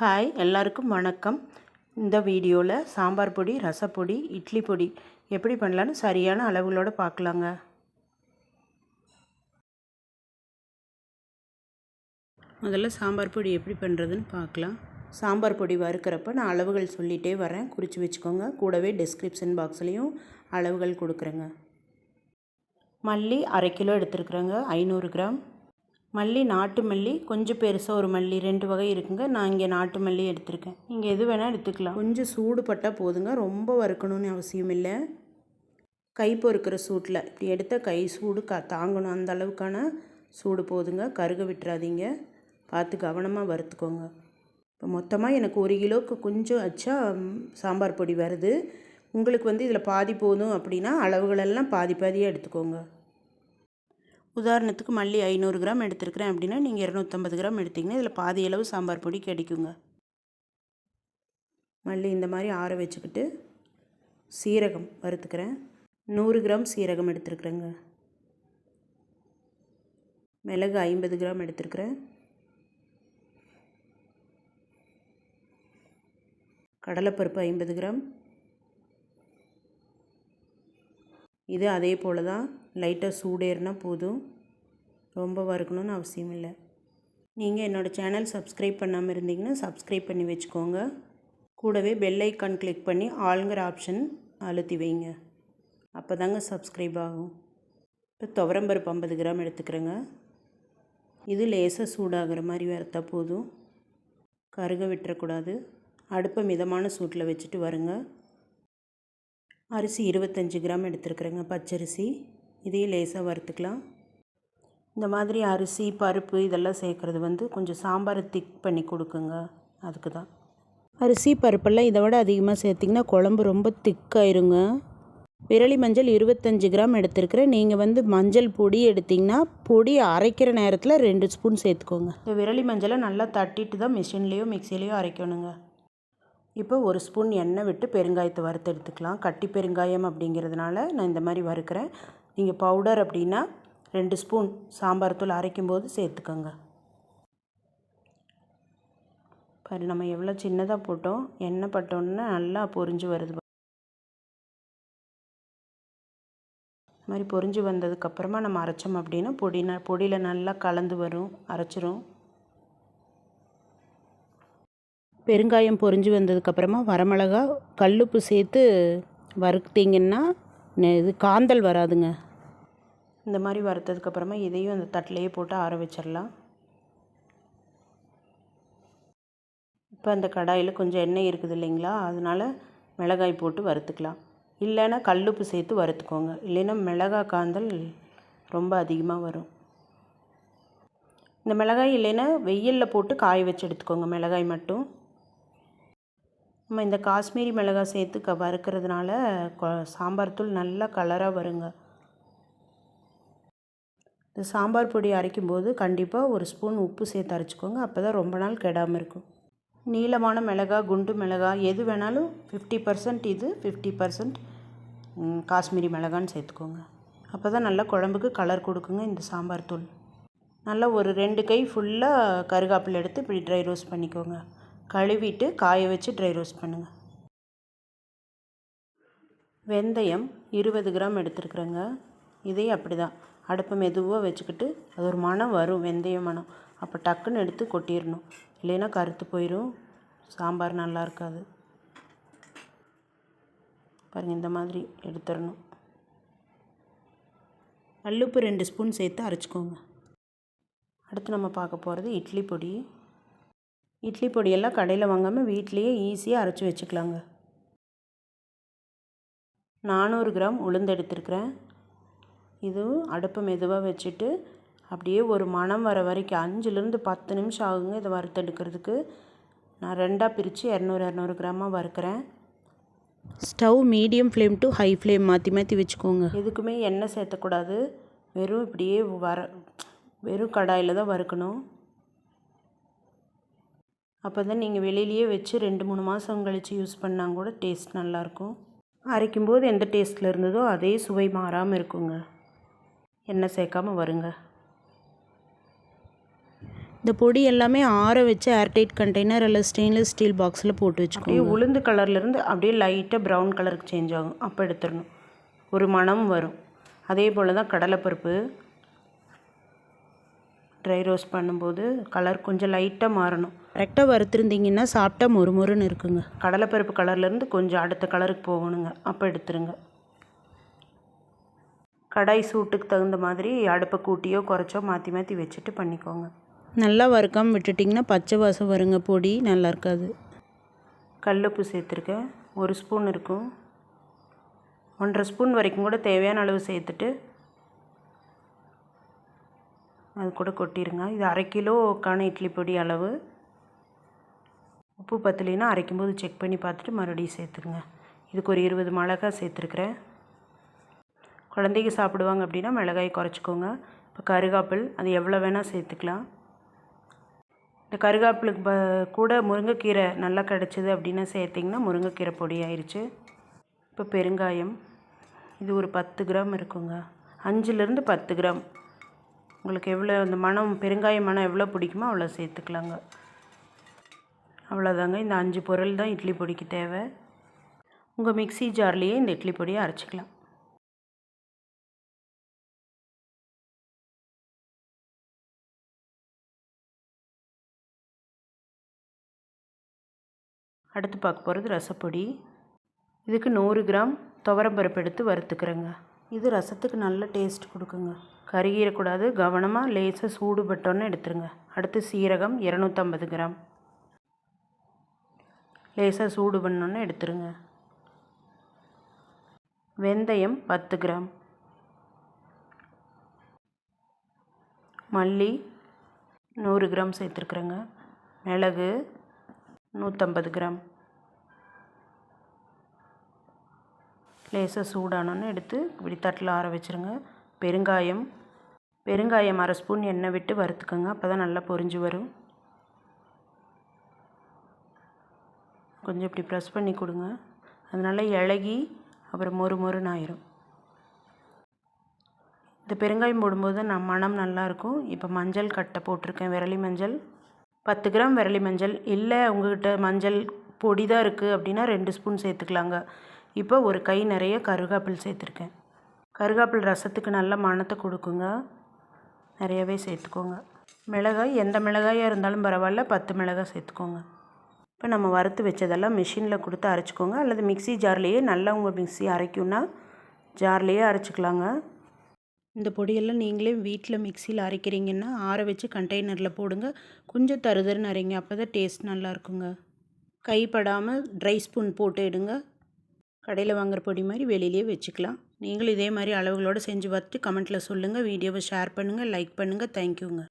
Hi எல்லாருக்கும் வணக்கம். இந்த வீடியோவில் சாம்பார் பொடி, ரசப்பொடி, இட்லி பொடி எப்படி பண்ணலான்னு சரியான அளவுகளோடு பார்க்கலாங்க. முதல்ல சாம்பார் பொடி எப்படி பண்ணுறதுன்னு பார்க்கலாம். சாம்பார் பொடி வறுக்கிறப்ப நான் அளவுகள் சொல்லிகிட்டே வரேன், குறித்து வச்சுக்கோங்க. கூடவே டிஸ்கிரிப்ஷன் பாக்ஸ்லேயும் அளவுகள் கொடுக்குறேங்க. மல்லி 1/2 கிலோ எடுத்துருக்குறேங்க, 500 கிராம். மல்லி நாட்டு மல்லி கொஞ்சம் பெருசாக ஒரு மல்லி, 2 வகை இருக்குங்க. நான் இங்கே நாட்டு மல்லி எடுத்திருக்கேன். நீங்கள் எது வேணால் எடுத்துக்கலாம். கொஞ்சம் சூடு பட்டால் போதுங்க, ரொம்ப வறுக்கணும்னு அவசியம் இல்லை. கை பொறுக்கிற சூட்டில் இப்படி எடுத்த கை சூடு தாங்கணும், அந்த அளவுக்கான சூடு போதுங்க. கருக விட்டுறாதீங்க, பார்த்து கவனமாக வறுத்துக்கோங்க. இப்போ மொத்தமாக எனக்கு 1 கிலோவுக்கு கொஞ்சம் வச்சா சாம்பார் பொடி வருது. உங்களுக்கு இதில் பாதி போதும் அப்படின்னா அளவுகளெல்லாம் பாதி பாதியாக எடுத்துக்கோங்க. உதாரணத்துக்கு மல்லி 500 கிராம் எடுத்துருக்கிறேன் அப்படின்னா நீங்கள் 250 கிராம் எடுத்திங்கன்னா இதில் பாதி அளவு சாம்பார் பொடி கிடைக்குங்க. மல்லி இந்த மாதிரி ஆற வச்சுக்கிட்டு சீரகம் வறுத்துக்கிறேன். 100 கிராம் சீரகம் எடுத்துருக்குறேங்க. மிளகு 50 கிராம் எடுத்துருக்குறேன். கடலைப்பருப்பு 50 கிராம். இது அதே போல் தான், லைட்டாக சூடேறினா போதும், ரொம்ப வறுக்கணும்னு அவசியம் இல்லை. நீங்கள் என்னோடய சேனல் சப்ஸ்கிரைப் பண்ணாமல் இருந்தீங்கன்னா சப்ஸ்கிரைப் பண்ணி வச்சுக்கோங்க. கூடவே பெல் ஐக்கான் கிளிக் பண்ணி ஆளுங்கிற ஆப்ஷன் அழுத்தி வைங்க, அப்போ தாங்க சப்ஸ்கிரைப் ஆகும். இப்போ துவரம்பருப்பு 50 கிராம் எடுத்துக்கிறேங்க. இது லேசாக சூடாகிற மாதிரி வறுத்தா போதும், கருக விட்டுறக்கூடாது. அடுப்பை மிதமான சூட்டில் வச்சுட்டு வருங்க. அரிசி 25 கிராம் எடுத்துருக்குறேங்க, பச்சரிசி. இதையும் லேசாக வறுத்துக்கலாம். இந்த மாதிரி அரிசி பருப்பு இதெல்லாம் சேர்க்குறது கொஞ்சம் சாம்பாரை திக் பண்ணி கொடுக்குங்க, அதுக்கு தான். அரிசி பருப்பெல்லாம் இதை விட அதிகமாக சேர்த்திங்கன்னா குழம்பு ரொம்ப திக்காயிருங்க. விரலி மஞ்சள் 25 கிராம் எடுத்துருக்குறேன். நீங்கள் மஞ்சள் பொடி எடுத்திங்கன்னா பொடி அரைக்கிற நேரத்தில் 2 ஸ்பூன் சேர்த்துக்கோங்க. இந்த விரலி மஞ்சளை நல்லா தட்டிட்டு தான் மிஷின்லேயோ மிக்சிலேயோ அரைக்கணுங்க. இப்போ 1 ஸ்பூன் எண்ணெய் விட்டு பெருங்காயத்தை வறுத்து எடுத்துக்கலாம். கட்டி பெருங்காயம் அப்படிங்கிறதுனால நான் இந்த மாதிரி வறுக்கிறேன். நீங்கள் பவுடர் அப்படின்னா 2 ஸ்பூன் சாம்பார் தூள் அரைக்கும்போது சேர்த்துக்கோங்க. பாரு, நம்ம எவ்வளோ சின்னதாக போட்டோம், எண்ணெய் பட்டோன்னா நல்லா பொரிஞ்சு வருது. இது மாதிரி பொரிஞ்சு வந்ததுக்கப்புறமா நம்ம அரைச்சோம் அப்படின்னா பொடியில் நல்லா கலந்து வரும், அரைச்சிரும். பெருங்காயம் பொரிஞ்சு வந்ததுக்கப்புறமா வரமிளகா கல்லுப்பு சேர்த்து வறுத்திங்கன்னா இது காந்தல் வராதுங்க. இந்த மாதிரி வறுத்ததுக்கப்புறமா இதையும் அந்த தட்டிலையே போட்டு ஆற வச்சிடலாம். இப்போ அந்த கடாயில் கொஞ்சம் எண்ணெய் இருக்குது இல்லைங்களா, அதனால் மிளகாய் போட்டு வறுத்துக்கலாம். இல்லைன்னா கல்லுப்பு சேர்த்து வறுத்துக்கோங்க, இல்லைன்னா மிளகாய் காந்தல் ரொம்ப அதிகமாக வரும். இந்த மிளகாய் இல்லைன்னா வெயிலில் போட்டு காய வச்சு எடுத்துக்கோங்க, மிளகாய் மட்டும். நம்ம இந்த காஷ்மீரி மிளகாய் சேர்த்து வறுக்கிறதுனால சாம்பார் தூள் நல்லா கலராக வருங்க. இந்த சாம்பார் பொடி அரைக்கும்போது கண்டிப்பாக 1 ஸ்பூன் உப்பு சேர்த்து அரைச்சிக்கோங்க, அப்போ தான் ரொம்ப நாள் கெடாமல் இருக்கும். நீளமான மிளகாய், குண்டு மிளகாய் எது வேணாலும் 50% இது, 50% காஷ்மீரி மிளகான்னு சேர்த்துக்கோங்க. அப்போ தான் நல்லா குழம்புக்கு கலர் கொடுக்குங்க இந்த சாம்பார் தூள். நல்லா ஒரு 2 கை ஃபுல்லாக கருகாப்பில் எடுத்து இப்படி ட்ரை ரோஸ்ட் பண்ணிக்கோங்க. கழுவிட்டு காய வச்சு ட்ரை ரோஸ்ட் பண்ணுங்கள். வெந்தயம் 20 கிராம் எடுத்துருக்குறேங்க. இதையும் அப்படி தான் அடுப்பை மெதுவாக வச்சுக்கிட்டு, அது ஒரு மணம் வரும், வெந்தய மணம். அப்போ டக்குன்னு எடுத்து கொட்டிடணும், இல்லைன்னா கருத்து போயிடும், சாம்பார் நல்லா இருக்காது. பாருங்கள், இந்த மாதிரி எடுத்துடணும். கல்லுப்பு 2 ஸ்பூன் சேர்த்து அரைச்சிக்கோங்க. அடுத்து நம்ம பார்க்க போகிறது இட்லி பொடி. இட்லி பொடியெல்லாம் கடையில் வாங்காமல் வீட்லேயே ஈஸியாக அரைச்சி வச்சுக்கலாங்க. 400 கிராம் உளுந்து எடுத்துருக்குறேன். இதுவும் அடுப்பை மெதுவாக வச்சுட்டு அப்படியே ஒரு மணம் வர வரைக்கும் 5லேருந்து 10 நிமிஷம் ஆகுங்க இதை வறுத்தெடுக்கிறதுக்கு. நான் 2ஆக பிரித்து 200 கிராமாக வறுக்கிறேன். Stove medium flame to high flame மாற்றி மாற்றி வச்சுக்கோங்க. எதுக்குமே எண்ணெய் சேர்த்தக்கூடாது, வெறும் இப்படியே வெறும் கடாயில் தான் வறுக்கணும். அப்போ தான் நீங்கள் வெளியிலேயே வச்சு 2-3 மாதம் கழித்து யூஸ் பண்ணால் கூட டேஸ்ட் நல்லாயிருக்கும். அரைக்கும்போது எந்த டேஸ்ட்டில் இருந்ததோ அதே சுவை மாறாமல் இருக்குங்க, எண்ணெய் சேர்க்காமல் வருங்க. இந்த பொடி எல்லாமே ஆற வச்சு ஏர்டைட் கண்டெய்னர் இல்லை ஸ்டெயின்லெஸ் ஸ்டீல் பாக்ஸில் போட்டு வச்சுக்கோங்க. உளுந்து கலர்லேருந்து அப்படியே லைட்டாக ப்ரௌன் கலருக்கு சேஞ்ச் ஆகும், அப்போ எடுத்துடணும். ஒரு மணம் வரும். அதே போல் தான் கடலைப்பருப்பு ட்ரை ரோஸ்ட் பண்ணும்போது கலர் கொஞ்சம் லைட்டாக மாறணும். கரெக்டாக வறுத்துருந்தீங்கன்னா சாப்பிட்டா மொறுமொறுன்னு இருக்குங்க. கடலைப்பருப்பு கலர்லேருந்து கொஞ்சம் அடுத்த கலருக்கு போகணுங்க, அப்போ எடுத்துருங்க. கடாய் சூட்டுக்கு தகுந்த மாதிரி அடுப்பை கூட்டியோ குறைச்சோ மாற்றி மாற்றி வச்சுட்டு பண்ணிக்கோங்க. நல்லா வறுக்காமல் விட்டுட்டிங்கன்னா பச்சை வாசம் வருங்க, பொடி நல்லா இருக்காது. கல்லுப்பு சேர்த்துருக்கேன், 1 ஸ்பூன் இருக்கும். 1.5 ஸ்பூன் வரைக்கும் கூட தேவையான அளவு சேர்த்துட்டு அது கூட கொட்டிடுங்க. இது 1/2 கிலோக்கான இட்லி பொடி அளவு. உப்பு பத்தலைன்னா அரைக்கும்போது செக் பண்ணி பார்த்துட்டு மறுபடியும் சேர்த்துருங்க. இதுக்கு ஒரு 20 மிளகாய் சேர்த்துருக்குறேன். குழந்தைங்க சாப்பிடுவாங்க அப்படின்னா மிளகாய் குறைச்சிக்கோங்க. இப்போ கருகாப்பில் அது எவ்வளோ வேணால் சேர்த்துக்கலாம். இந்த கருகாப்பிலுக்கு கூட முருங்கைக்கீரை நல்லா கிடச்சிது அப்படின்னா சேர்த்திங்கன்னா முருங்கைக்கீரை பொடி ஆயிடுச்சு. இப்போ பெருங்காயம், இது ஒரு 10 கிராம் இருக்குங்க. 5லேருந்து 10 கிராம், உங்களுக்கு எவ்வளோ அந்த மணம் பெருங்காய மணம் எவ்வளோ பிடிக்குமோ அவ்வளோ சேர்த்துக்கலாங்க. அவ்வளோதாங்க. இந்த 5 பொருள் தான் இட்லி பொடிக்கு தேவை. உங்கள் மிக்ஸி ஜார்லேயே இந்த இட்லி பொடியை அரைச்சிக்கலாம். அடுத்து பார்க்க போகிறது ரசப்பொடி. இதுக்கு 100 கிராம் துவரம்பருப்பு எடுத்து வறுத்துக்கிறேங்க. இது ரசத்துக்கு நல்ல டேஸ்ட் கொடுக்குங்க. கருகிடக்கூடாது, கவனமாக லேசாக சூடு பட்டோன்னு எடுத்துருங்க. அடுத்து சீரகம் 250 கிராம் லேசாக சூடு பண்ணோன்னு எடுத்துருங்க. வெந்தயம் 10 கிராம், மல்லி 100 கிராம் சேர்த்துருக்குறேங்க. மிளகு 150 கிராம் லேசாக சூடானோன்னு எடுத்து இப்படி தட்டில் ஆற வச்சுருங்க. பெருங்காயம் 1/2 ஸ்பூன் எண்ணெய் விட்டு வறுத்துக்கோங்க, அப்போ தான் நல்லா பொரிஞ்சு வரும். கொஞ்சம் இப்படி ப்ரெஸ் பண்ணி கொடுங்க, அதனால் இளகி அப்புறம் மொறுன்னு ஆயிரும். இந்த பெருங்காயம் போடும்போது மணம் நல்லாயிருக்கும். இப்போ மஞ்சள் கட்டை போட்டிருக்கேன், விரலி மஞ்சள் 10 கிராம் விரலி மஞ்சள். இல்லை உங்கள்கிட்ட மஞ்சள் பொடி தான் இருக்குது அப்படின்னா 2 ஸ்பூன் சேர்த்துக்கலாங்க. இப்போ ஒரு கை நிறைய கருகாப்பில் சேர்த்துருக்கேன். கருகாப்பில் ரசத்துக்கு நல்ல மணத்தை கொடுக்குங்க, நிறையவே சேர்த்துக்கோங்க. மிளகாய் எந்த மிளகாயாக இருந்தாலும் பரவாயில்ல, 10 மிளகாய் சேர்த்துக்கோங்க. இப்போ நம்ம வறுத்து வச்சதெல்லாம் மிஷினில் கொடுத்து அரைச்சிக்கோங்க, அல்லது மிக்ஸி ஜார்லேயே நல்லா உங்கள் மிக்ஸி அரைக்கும்னா ஜார்லேயே அரைச்சிக்கலாங்க. இந்த பொடியெல்லாம் நீங்களே வீட்டில் மிக்ஸியில் அரைக்கிறீங்கன்னா ஆற வச்சு கண்டெய்னரில் போடுங்க. கொஞ்சம் தருதருன்னு அரைங்க, அப்போ தான் டேஸ்ட் நல்லாயிருக்குங்க. கைப்படாமல் ட்ரை ஸ்பூன் போட்டு எடுங்க. கடையில் வாங்குகிற பொடி மாதிரி வெளியிலே வச்சுக்கலாம். நீங்களும் இதே மாதிரி அளவுகளோடு செஞ்சு பார்த்துட்டு கமெண்ட்டில் சொல்லுங்கள். வீடியோவை ஷேர் பண்ணுங்கள், லைக் பண்ணுங்கள். தேங்க்யூங்க.